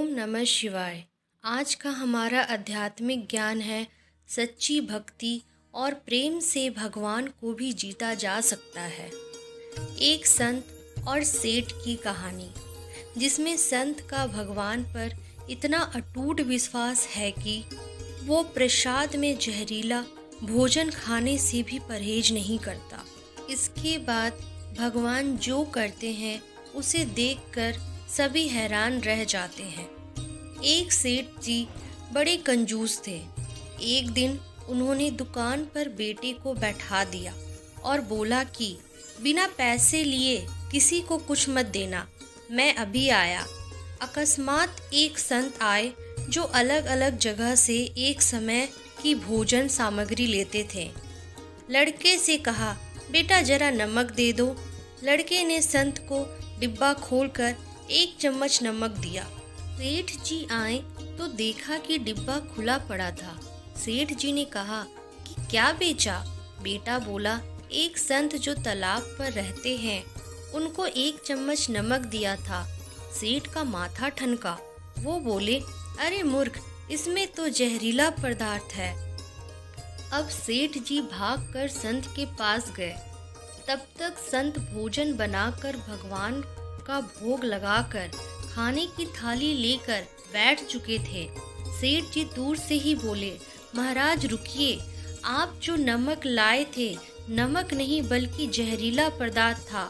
ओम नमः शिवाय। आज का हमारा आध्यात्मिक ज्ञान है सच्ची भक्ति और प्रेम से भगवान को भी जीता जा सकता है। एक संत और सेठ की कहानी, जिसमें संत का भगवान पर इतना अटूट विश्वास है कि वो प्रसाद में जहरीला भोजन खाने से भी परहेज नहीं करता। इसके बाद भगवान जो करते हैं उसे देखकर सभी हैरान रह जाते हैं। एक सेठ जी बड़े कंजूस थे। एक दिन उन्होंने दुकान पर बेटे को बैठा दिया और बोला कि बिना पैसे लिए किसी को कुछ मत देना, मैं अभी आया। अकस्मात एक संत आए जो अलग अलग जगह से एक समय की भोजन सामग्री लेते थे। लड़के से कहा, बेटा जरा नमक दे दो। लड़के ने संत को डिब्बा खोलकर 1 चम्मच नमक दिया। सेठ जी आए तो देखा कि डिब्बा खुला पड़ा था। सेठ जी ने कहा कि क्या बेचा? बेटा बोला, एक संत जो तालाब पर रहते हैं उनको 1 चम्मच नमक दिया था। सेठ का माथा ठनका। वो बोले, अरे मूर्ख, इसमें तो जहरीला पदार्थ है। अब सेठ जी भागकर संत के पास गए। तब तक संत भोजन बनाकर भगवान का भोग लगाकर खाने की थाली लेकर बैठ चुके थे। सेठ जी दूर से ही बोले, महाराज रुकिए, आप जो नमक लाए थे नमक नहीं बल्कि जहरीला पदार्थ था।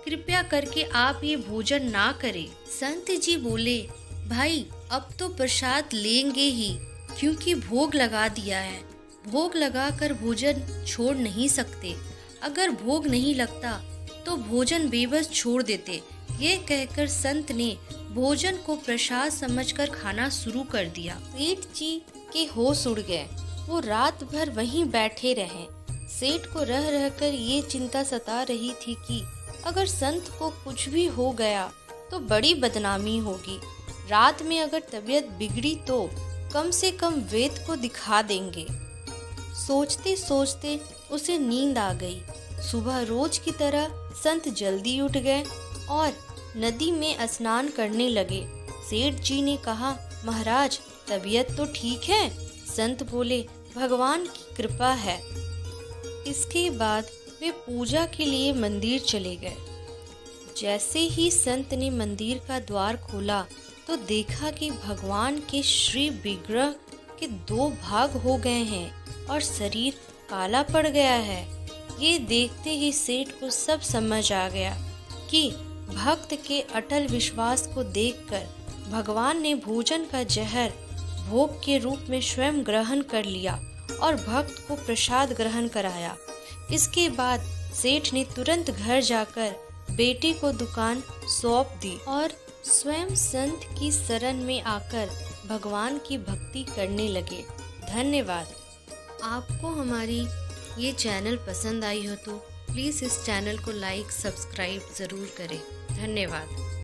कृपया करके आप ये भोजन ना करें। संत जी बोले, भाई अब तो प्रसाद लेंगे ही, क्योंकि भोग लगा दिया है। भोग लगाकर भोजन छोड़ नहीं सकते। अगर भोग नहीं लगता तो भोजन बेबस छोड़ देते। ये कहकर संत ने भोजन को प्रसाद समझकर खाना शुरू कर दिया। सेठ जी के होश उड़ गए। वो रात भर वहीं बैठे रहे। सेठ को रह रहकर ये चिंता सता रही थी कि अगर संत को कुछ भी हो गया तो बड़ी बदनामी होगी। रात में अगर तबीयत बिगड़ी तो कम से कम वेद को दिखा देंगे। सोचते सोचते उसे नींद आ गई। सुबह रोज की तरह संत जल्दी उठ गए और नदी में स्नान करने लगे। सेठ जी ने कहा, महाराज तबीयत तो ठीक है? संत बोले, भगवान की कृपा है। इसके बाद वे पूजा के लिए मंदिर चले गए। जैसे ही संत ने मंदिर का द्वार खोला तो देखा कि भगवान के श्री विग्रह के 2 भाग हो गए हैं और शरीर काला पड़ गया है। ये देखते ही सेठ को सब समझ आ गया कि भक्त के अटल विश्वास को देखकर भगवान ने भोजन का जहर भोग के रूप में स्वयं ग्रहण कर लिया और भक्त को प्रसाद ग्रहण कराया। इसके बाद सेठ ने तुरंत घर जाकर बेटे को दुकान सौंप दी और स्वयं संत की शरण में आकर भगवान की भक्ति करने लगे। धन्यवाद। आपको हमारी ये चैनल पसंद आई हो तो प्लीज़ इस चैनल को लाइक सब्सक्राइब ज़रूर करें। धन्यवाद।